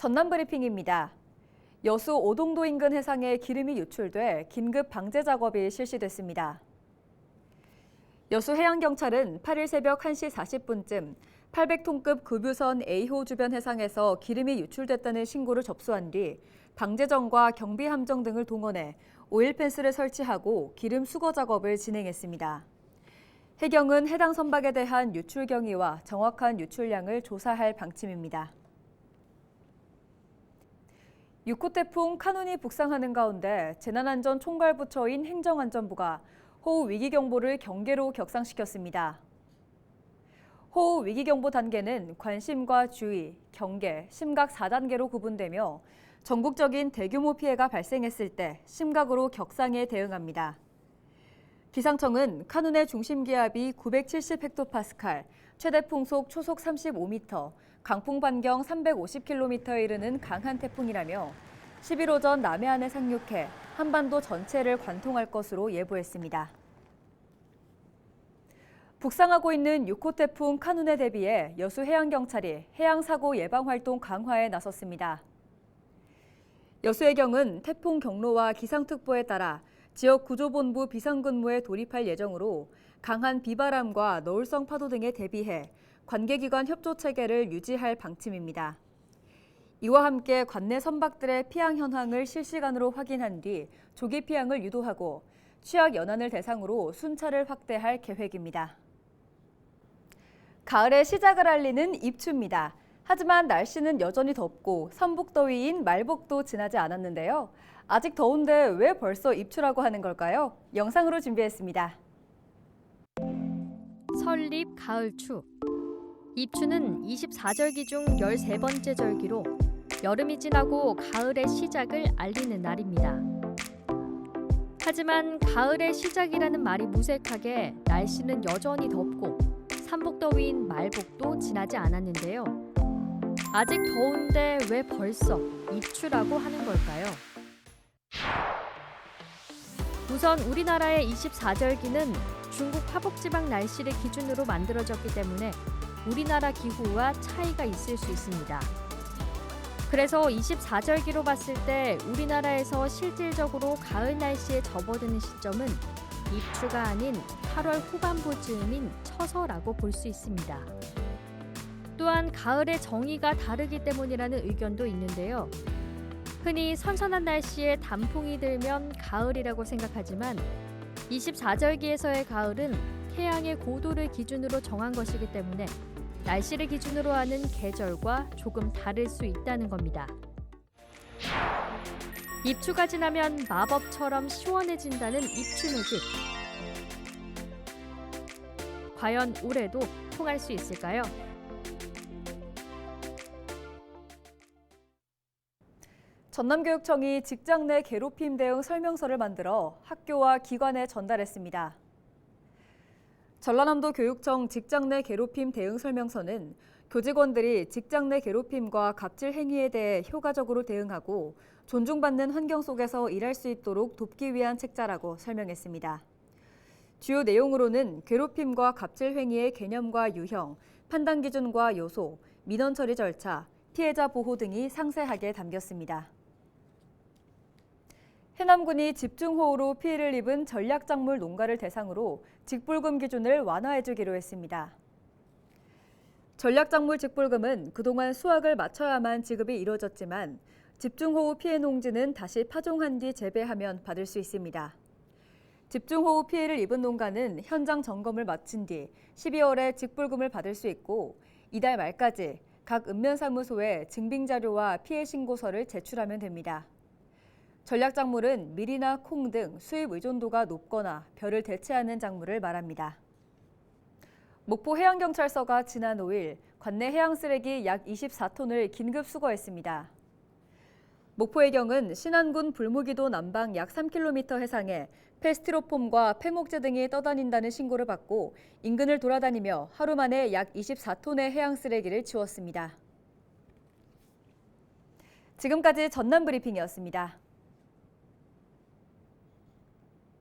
전남 브리핑입니다. 여수 오동도 인근 해상에 기름이 유출돼 긴급 방제 작업이 실시됐습니다. 여수 해양경찰은 8일 새벽 1시 40분쯤 800톤급 급유선 A호 주변 해상에서 기름이 유출됐다는 신고를 접수한 뒤 방제정과 경비함정 등을 동원해 오일 펜스를 설치하고 기름 수거 작업을 진행했습니다. 해경은 해당 선박에 대한 유출 경위와 정확한 유출량을 조사할 방침입니다. 6호 태풍 카눈이 북상하는 가운데 재난안전총괄부처인 행정안전부가 호우 위기경보를 경계로 격상시켰습니다. 호우 위기경보 단계는 관심과 주의, 경계, 심각 4단계로 구분되며 전국적인 대규모 피해가 발생했을 때 심각으로 격상에 대응합니다. 기상청은 카눈의 중심 기압이 970헥토파스칼, 최대 풍속 초속 35m, 강풍 반경 350km에 이르는 강한 태풍이라며 10일 오전 남해안에 상륙해 한반도 전체를 관통할 것으로 예보했습니다. 북상하고 있는 6호 태풍 카눈에 대비해 여수 해양경찰이 해양사고 예방활동 강화에 나섰습니다. 여수해경은 태풍 경로와 기상특보에 따라 지역구조본부 비상근무에 돌입할 예정으로 강한 비바람과 너울성 파도 등에 대비해 관계기관 협조체계를 유지할 방침입니다. 이와 함께 관내 선박들의 피항 현황을 실시간으로 확인한 뒤 조기 피항을 유도하고 취약 연안을 대상으로 순찰을 확대할 계획입니다. 가을의 시작을 알리는 입추입니다. 하지만 날씨는 여전히 덥고 삼복더위인 말복도 지나지 않았는데요. 아직 더운데 왜 벌써 입추라고 하는 걸까요? 영상으로 준비했습니다. 설립 가을추. 입추는 24절기 중 13번째 절기로 여름이 지나고 가을의 시작을 알리는 날입니다. 하지만 가을의 시작이라는 말이 무색하게 날씨는 여전히 덥고 삼복더위인 말복도 지나지 않았는데요. 아직 더운데 왜 벌써 입추라고 하는 걸까요? 우선 우리나라의 24절기는 중국 화북지방 날씨를 기준으로 만들어졌기 때문에 우리나라 기후와 차이가 있을 수 있습니다. 그래서 24절기로 봤을 때 우리나라에서 실질적으로 가을 날씨에 접어드는 시점은 입추가 아닌 8월 후반부 즈음인 처서라고 볼 수 있습니다. 또한 가을의 정의가 다르기 때문이라는 의견도 있는데요. 흔히 선선한 날씨에 단풍이 들면 가을이라고 생각하지만 24절기에서의 가을은 태양의 고도를 기준으로 정한 것이기 때문에 날씨를 기준으로 하는 계절과 조금 다를 수 있다는 겁니다. 입추가 지나면 마법처럼 시원해진다는 입추뮤직. 과연 올해도 통할 수 있을까요? 전남교육청이 직장 내 괴롭힘 대응 설명서를 만들어 학교와 기관에 전달했습니다. 전라남도 교육청 직장 내 괴롭힘 대응 설명서는 교직원들이 직장 내 괴롭힘과 갑질 행위에 대해 효과적으로 대응하고 존중받는 환경 속에서 일할 수 있도록 돕기 위한 책자라고 설명했습니다. 주요 내용으로는 괴롭힘과 갑질 행위의 개념과 유형, 판단 기준과 요소, 민원 처리 절차, 피해자 보호 등이 상세하게 담겼습니다. 해남군이 집중호우로 피해를 입은 전략작물 농가를 대상으로 직불금 기준을 완화해주기로 했습니다. 전략작물 직불금은 그동안 수확을 마쳐야만 지급이 이뤄졌지만 집중호우 피해 농지는 다시 파종한 뒤 재배하면 받을 수 있습니다. 집중호우 피해를 입은 농가는 현장 점검을 마친 뒤 12월에 직불금을 받을 수 있고 이달 말까지 각 읍면사무소에 증빙자료와 피해 신고서를 제출하면 됩니다. 전략작물은 밀이나 콩 등 수입 의존도가 높거나 벼를 대체하는 작물을 말합니다. 목포 해양경찰서가 지난 5일 관내 해양쓰레기 약 24톤을 긴급 수거했습니다. 목포해경은 신안군 불무기도 남방 약 3km 해상에 폐스티로폼과 폐목재 등이 떠다닌다는 신고를 받고 인근을 돌아다니며 하루 만에 약 24톤의 해양쓰레기를 치웠습니다. 지금까지 전남브리핑이었습니다.